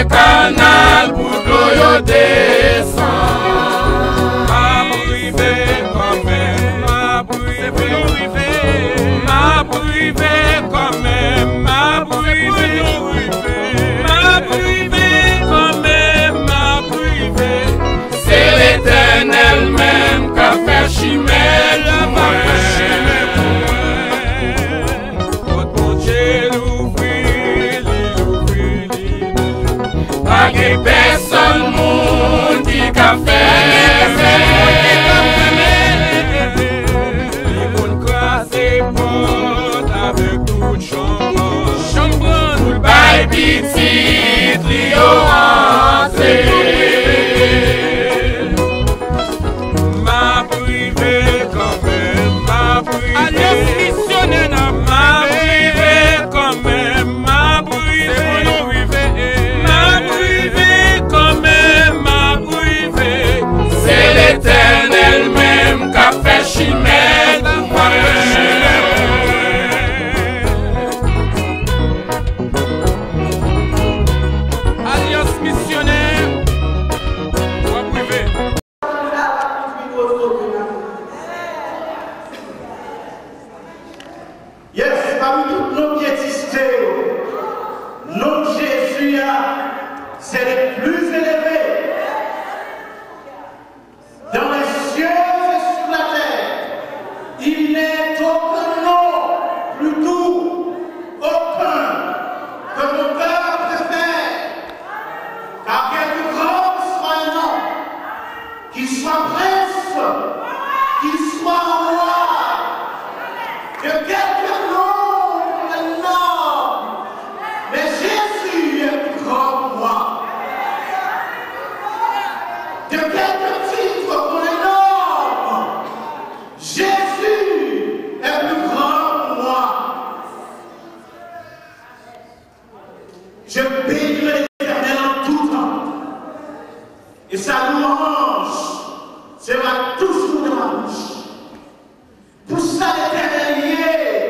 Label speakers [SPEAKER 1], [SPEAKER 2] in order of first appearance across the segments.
[SPEAKER 1] Canal pour l'eau descend. Ma privée quand même, ma privée, ma privée quand même, ma privée, ma privée quand même, ma privée. C'est l'Éternel même qui a fait chimère pour moi. Pas personne monde qui a fait les monde crasé porte avec toute chambre tout le bail petit trio entré. Ma privée quand même, ma privée alliance missionnaire, ma privée quand même, ma privée l'Éternel même qui a fait chimère pour moi. Alliance missionnaire, moi privé.
[SPEAKER 2] Yes, parmi tous nos piétistes, nom de Jésus, c'est le plus élevé. Dans les cieux et sur la terre, il n'est aucun nom plus doux, aucun que mon cœur préfère. Car quelque grand soit un nom, qu'il soit prince, qu'il soit roi, que quelque nom, un nom, mais Jésus est plus grand que moi. De quelque titre qu'on est noble, Jésus est plus grand que moi. Je bénirai l'Éternel en tout temps, et sa louange sera toujours dans ma bouche. Pour ça l'Éternel y est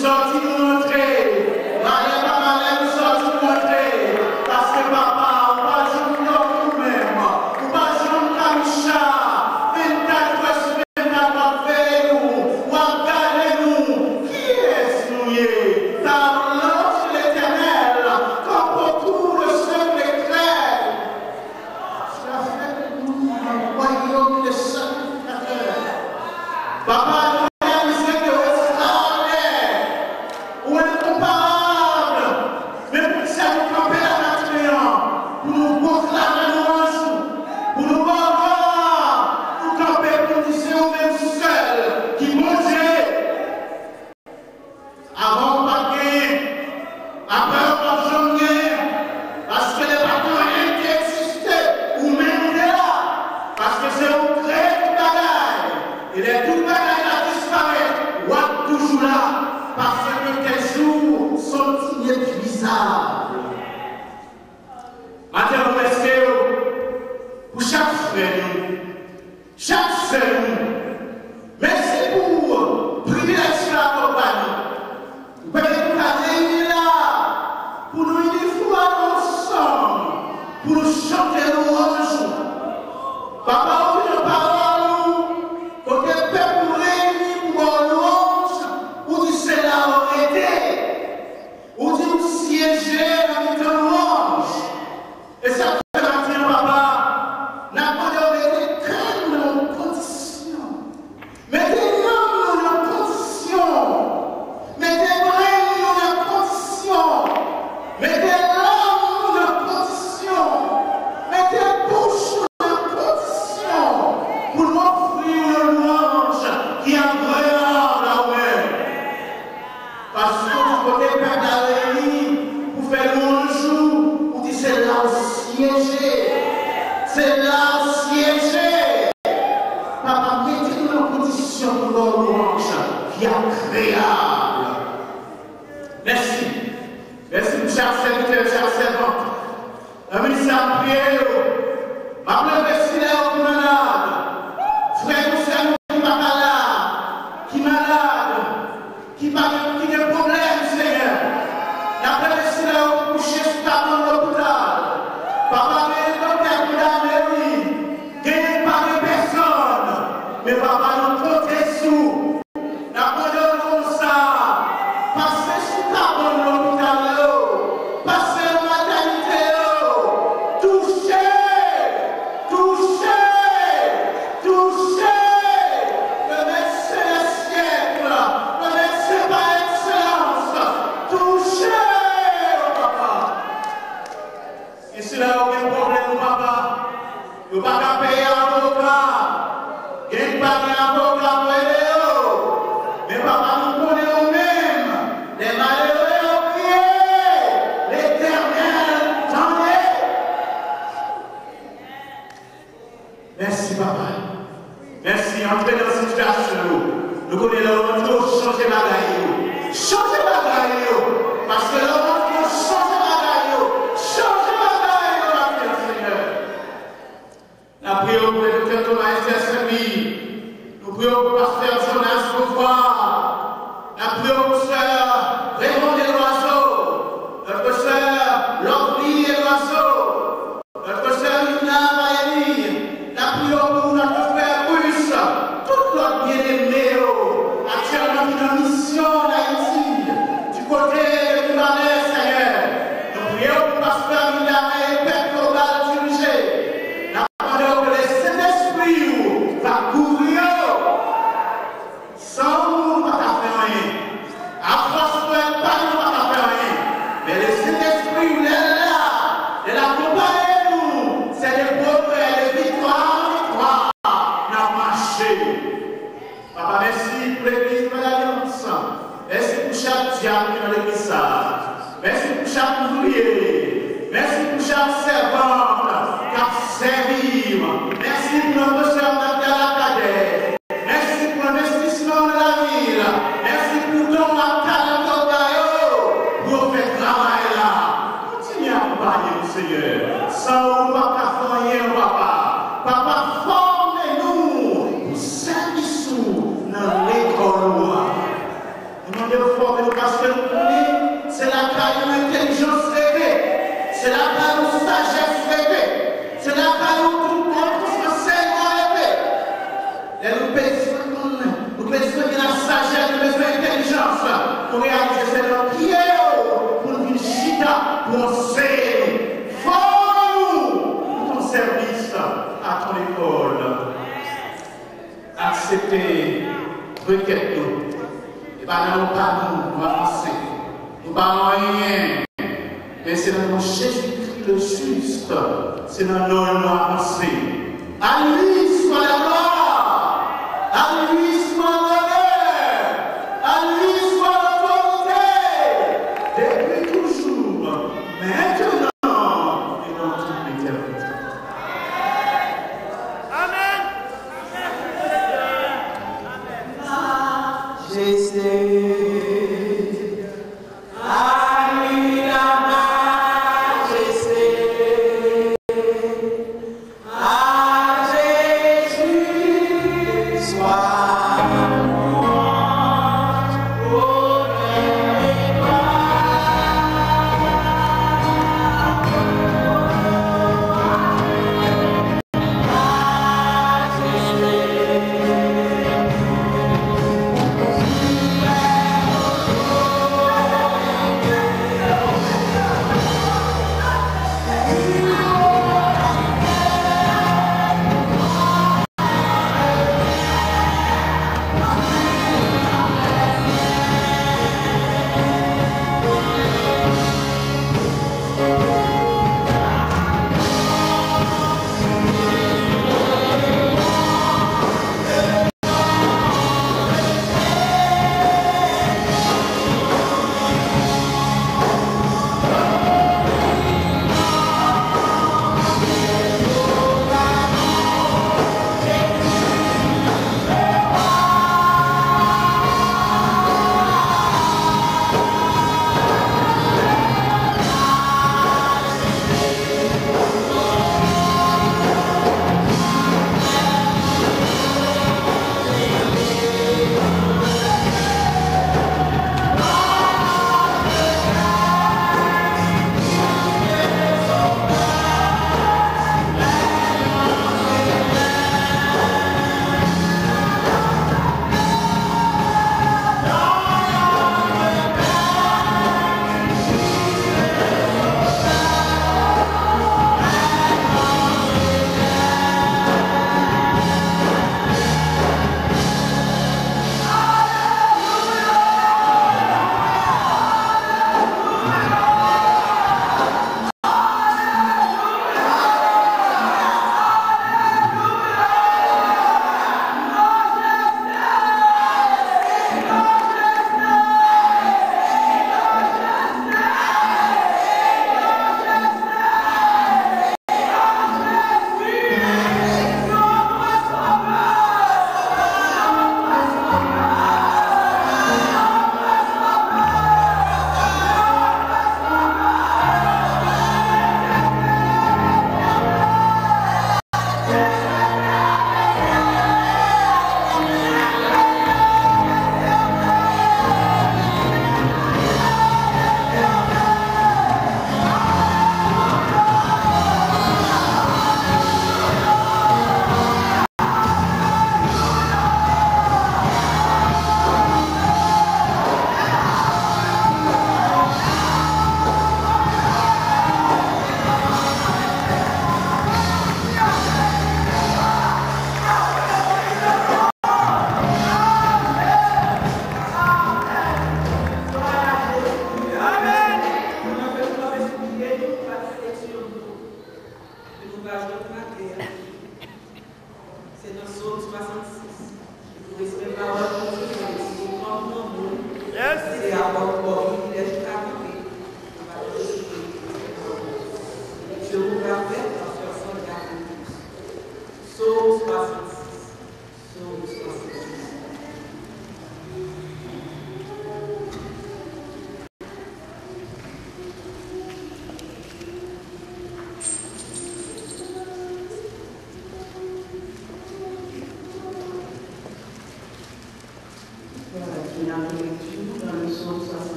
[SPEAKER 2] sortir, nous rentrer. Malais, pas malais, nous sortir, nous rentrer. Parce que papa, on va jouer nous-mêmes. On va jouer comme chat. 24 heures sur 24, on va faire nous. On va garder nous. Qui est-ce nous y est? Car l'ange de l'Éternel, comme pour tout le seul éclair, tu as fait de nous un royaume de sacrificateurs. Papa,
[SPEAKER 3] Demandez au fort de nous
[SPEAKER 2] pour réaliser cette prière, pour nous chita, pour enseigner. Forme-nous pour ton service à ton école. Accepter, requête-nous. Et pas dans nos parents, nous avancer. Nous parlons rien. Mais c'est dans notre Jésus-Christ le juste. C'est dans nos nous avancer. À lui soit la gloire. À lui soit l'honneur. À lui soit l'autorité. Depuis toujours. Maintenant et dans toute l'éternité.
[SPEAKER 1] Amen.
[SPEAKER 3] Jésus.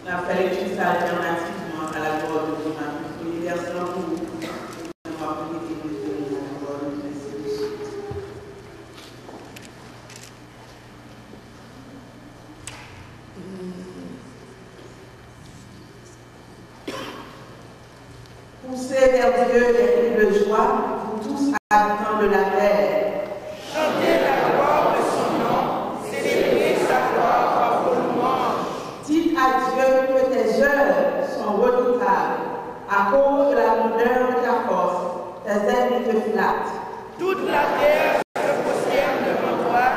[SPEAKER 3] On a fait l'étude alternativement à la gloire de Dieu. Les versets pour nous. Poussez vers Dieu les cris de joie, vous tous habitants de la terre.
[SPEAKER 1] Chantez la gloire de son nom, célébrez sa gloire par vos louanges.
[SPEAKER 3] Dites à Dieu que tes œuvres sont redoutables. À cause de la grandeur de ta force, tes ennemis te flattent.
[SPEAKER 1] Toute la terre se prosterne devant toi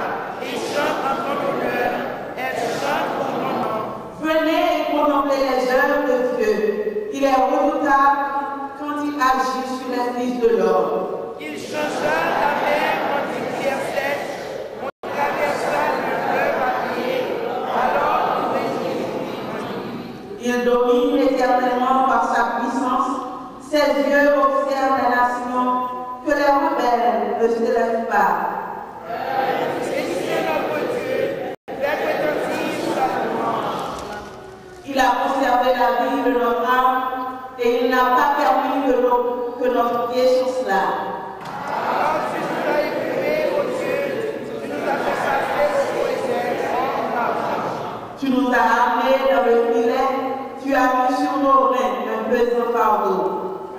[SPEAKER 1] et chante en ton honneur. Elle chante pour ton nom.
[SPEAKER 3] Venez et contemplez les œuvres de Dieu. Il est redoutable quand il agit sur les fils de l'homme.
[SPEAKER 1] Il changea la mer en une pierre sèche, on traversa le fleuve à pied, alors
[SPEAKER 3] Il domine éternellement par sa puissance. Ses yeux observent les nations, que les rebelles ne se lèvent pas.
[SPEAKER 1] bénissez notre Dieu, faites retentir sa louange.
[SPEAKER 3] Il a conservé la vie de notre âme et il n'a pas permis que notre pied chancela.
[SPEAKER 1] Alors tu nous as épurés, ô Dieu, tu nous as fait passer au désert en marchant.
[SPEAKER 3] Tu nous as amenés dans le filet, tu as mis sur nos reins un pesant fardeau.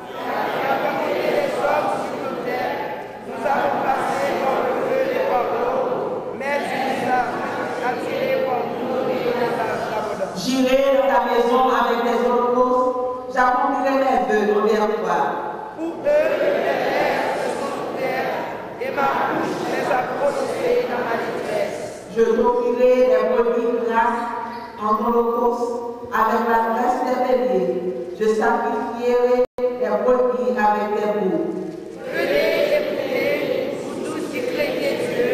[SPEAKER 1] Tu as commandé les hommes sur nos têtes, nous avons passé par le feu des barreaux, mais tu nous as attirés par nous et nous as abandonnés.
[SPEAKER 3] J'irai dans ta maison avec des holocaustes, j'accomplirai mes vœux envers toi.
[SPEAKER 1] Pour eux, les lèvres se sont ouvertes et ma bouche les a prononcées dans ma détresse.
[SPEAKER 3] Je t'offrirai des brebis grasses en holocauste avec la graisse des béliers. Je sacrifierai des brebis avec des boucs.
[SPEAKER 1] Venez écouter, vous tous qui craignez Dieu,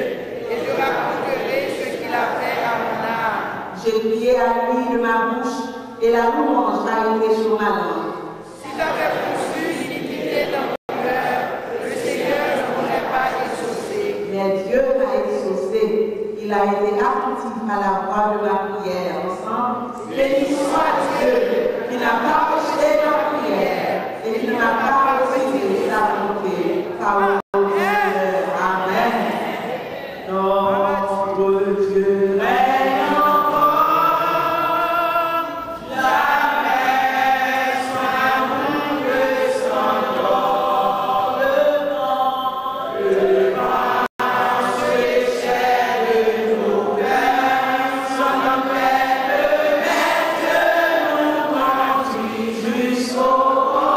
[SPEAKER 1] et je raconterai ce qu'il a fait à mon âme.
[SPEAKER 3] J'ai crié à lui de ma bouche et la louange a été sur ma langue.
[SPEAKER 1] Si j'avais conçu l'iniquité dans mon cœur, le Seigneur ne m'aurait pas exaucé.
[SPEAKER 3] Mais Dieu m'a exaucé. Il a été attentif à la voix de ma prière. Ensemble, béni soit Dieu qui n'a pas rejeté ma prière et qui ne m'a pas refusé sa volonté. Par le nom du Seigneur. Amen. Notre Dieu règne encore. Jamais son amour descendant le vent se déchaîne de nos cœurs, son nom est mais Dieu nous conduit jusqu'au fond.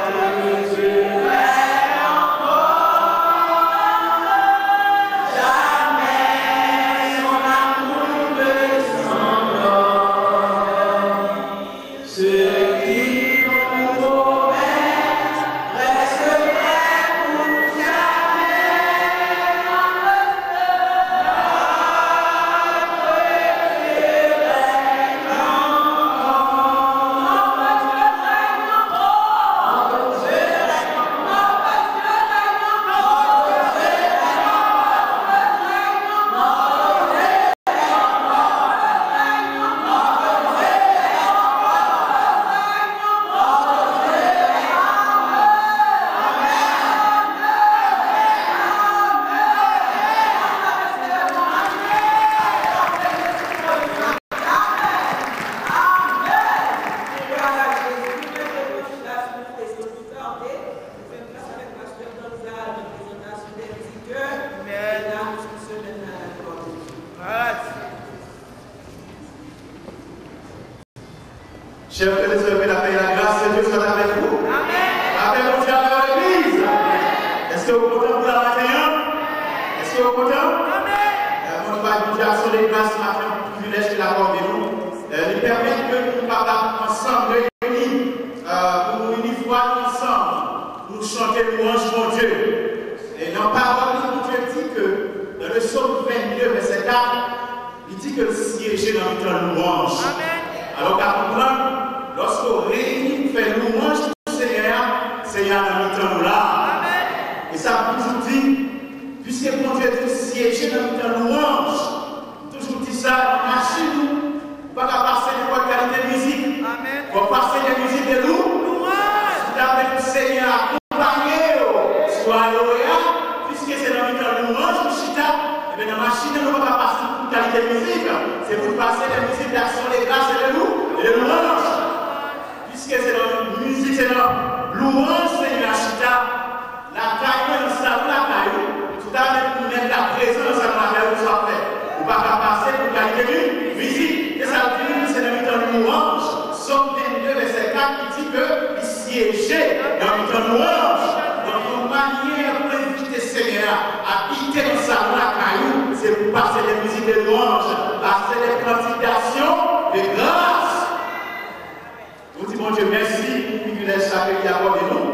[SPEAKER 3] Notre Dieu règne encore. Jamais son amour descendant. Ce qui nous promette reste vrai pour
[SPEAKER 2] Chers frères et sœurs, la paix et la grâce de Dieu soit avec vous. Amen. Mon Dieu avec l'église. Est-ce que vous êtes contents pour la matin? Est-ce que vous êtes contents? Mon Dieu a sonné grâce ce matin pour le privilège de l'avoir de nous. Il permet que nous parlons ensemble, réunis, pour nous unir ensemble, pour chanter louange pour Dieu. Et dans la parole, Dieu dit que dans le psaume 22, verset 4, il dit que le siège dans notre louange. Alors qu'à comprendre, lorsqu'on réunit, fait louange du Seigneur dans notre temps là. Et ça a toujours dit, puisque mon Dieu dit siéger dans notre louange, toujours pas passer de bonne qualité de musique.
[SPEAKER 1] Amen.
[SPEAKER 2] On va passer des musiques de loup. Si tu as le Seigneur accompagné, soit loyal, puisque c'est dans le temps de louange, chita, et bien dans la machine, on ne va pas passer toute qualité de musique. C'est pour passer des musiques d'action, des grâces et de louange. Puisque c'est dans la musique, c'est dans louange, Seigneur chita, la caille, dans le salon, la caille, tout à l'heure, pour mettre la présence dans la main, vous soit fait. Vous ne pouvez pas passer pour qualité de musique. Et ça veut dire que c'est dans le temps de louange. Somme 22, verset 4, qui dit que il siégeait dans le temps de louange. Notre manière pour inviter le Seigneur à habiter dans sa main, la caillou, c'est pour passer des musiques de louange, passer des cantiques d'action, de grâce. Nous disons, mon Dieu, merci pour le privilège qu'il y a accordé nous.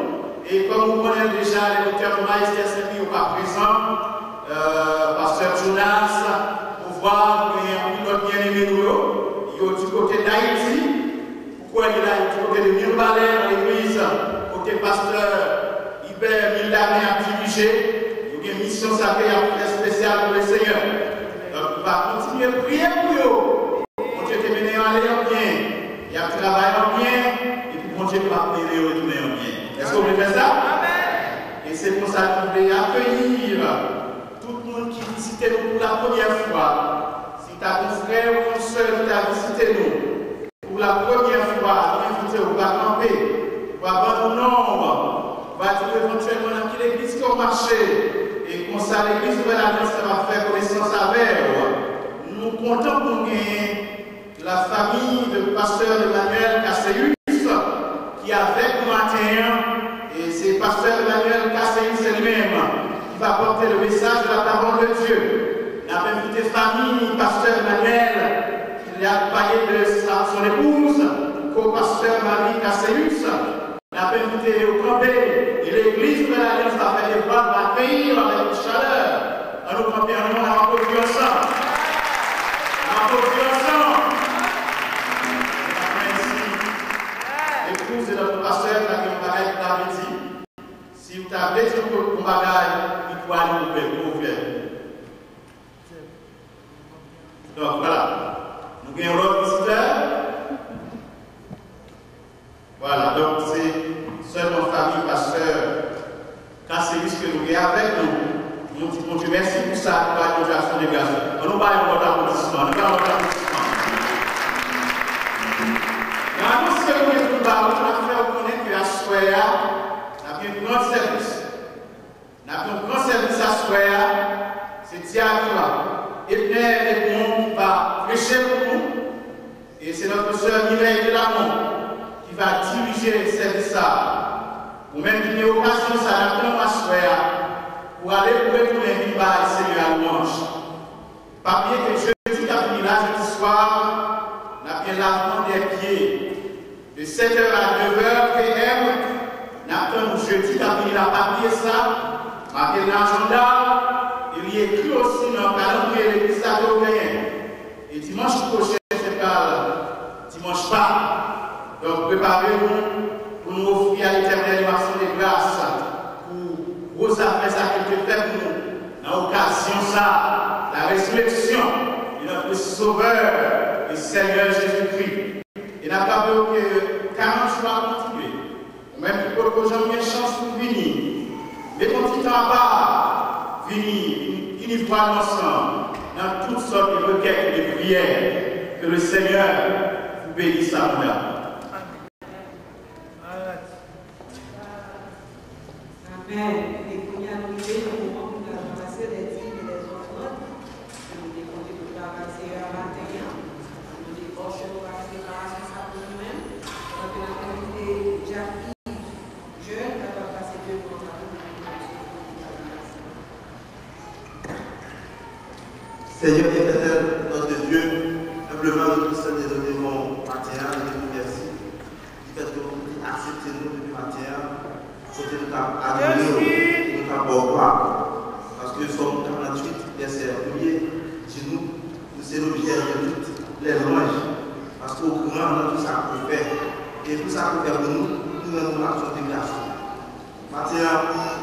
[SPEAKER 2] Et comme vous connaissez déjà, les docteurs Thomas et Stéphanie au pas présent, pasteur Jonas, pour voir qu'il y a un pilote bien aimé nous, il est du côté d'Haïti. Pourquoi il est là? Du côté de Mirbalais dans l'église, côté pasteur Hubert Mildamé a dirigé. Il y a une mission sacrée spéciale pour le Seigneur. Donc, on va continuer à prier pour eux. Mon Dieu te mené en aller en bien. Il y a travail en bien. Et puis, mon Dieu va mener au retourner en bien. Est-ce qu'on peut faire ça? Amen. Et c'est pour ça que je voulais accueillir tout le monde qui visite nous pour la première fois. Si tu as un frère ou une soeur qui t'a visité nous pour la première fois, invité au va camper, ou abandonner, va dire éventuellement dans quelle église qu'on marché. Et comme ça, l'église de l'Alliance va faire connaissance avec. Nous comptons pour gagner la famille de pasteur Emmanuel Casséus qui avec nous matin, et c'est pasteur Emmanuel Casséus lui-même qui va porter le message de la parole de Dieu. Il a invité famille, pasteur Emmanuel, qui l'a accompagné de son épouse, co-pasteur Marie Casséus. Il a invité au campé, et l'église de l'Alliance va faire des voix, va accueillir avec chaleur. À nous camper, on va applaudir ensemble. On va applaudir ensemble. Épouse de notre pasteur, qui a dit bagage pour la dit. Si vous avez dit un bagage, il faut aller vous faire. Donc voilà. Nous avons l'autre visiteur. Voilà, donc c'est seulement famille, pasteur, Casséus que nous avons avec nous. Nous disons, mon Dieu, merci pour ça, pour la conjonction des grâces. On nous parle de votre applaudissement. Nous parlons de votre applaudissement. Dans ce que nous avons fait, on connaît que la Soya a un grand service. Nous avons un grand service à Soya, c'est diaconat. Et bien, les bons qui va prêcher pour nous. Et c'est notre sœur Mireille de Lamont qui va diriger le service. Ou même qui a occasion, ça n'a à Soya, pour aller pour retourner le Seigneur à louange. Papier que jeudi a fini là, jeudi soir, on a bien lavement des pieds. De 7h à 9h PM, on a jeudi a fini la papier ça, marqué dans l'agenda. Il y a écrit aussi dans le calendrier de l'église de et dimanche prochain, c'est pas dimanche pas. Donc préparez-vous pour nous offrir à l'éternel l'action de grâce pour vos affaires qu'il te fait pour nous. Dans l'occasion ça, la résurrection de notre Sauveur et Seigneur Jésus-Christ. Et n'a pas peur que 40 jours à continuer. Même pour que j'en ai une chance pour venir. Mais quand il t'en va, venir, unifroidement ensemble, dans toutes sortes de requêtes et de prières, que le Seigneur vous bénisse à mon âme.
[SPEAKER 3] Amen. Et pour y arriver, nous avons ramasser les dîmes et les offrandes. Nous avons dit que nous avons passé à matin. Nous avons dit que nous avons fait préparation ça pour nous-mêmes. Nous avons été Jacques jeune, nous avons passé 2 mois à nous.
[SPEAKER 4] Seigneur éternel, notre Dieu, humblement nous tous les donner mon matin, et nous merci. Du fait que vous acceptez nous depuis matin, côté nous adorer, nous avons parce que Somme 48, verset 1er, dit nous, c'est l'objet de toutes les louanges. Parce qu'au grand, dans tout ça qu'on fait, et tout ça qu'on fait pour nous, nous avons l'action de grâce. Matin,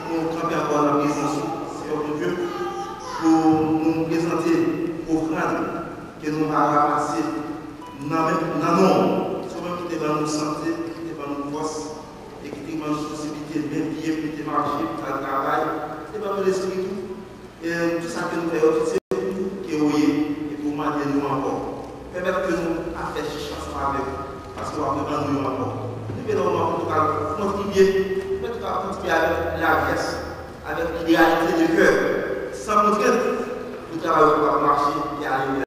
[SPEAKER 4] nous camper encore dans la présence, Seigneur de Dieu, pour nous présenter l'offrande que nous allons ramasser non, c'est moi qui te nous santé, qui te nous force, et qui te nous possibilité de bien vivre, qui te marcher, qui te travail, et pas l'esprit tout. Et tout ça que nous faisons, c'est qui est ouillé, et pour m'aider nous encore. Permettre que nous fassions chance avec vous, parce qu'on va prendre nous encore. Nous venons en tout cas contribuer, avec la grâce, avec l'idéalité du cœur, sans montrer que le travail va marcher et arriver.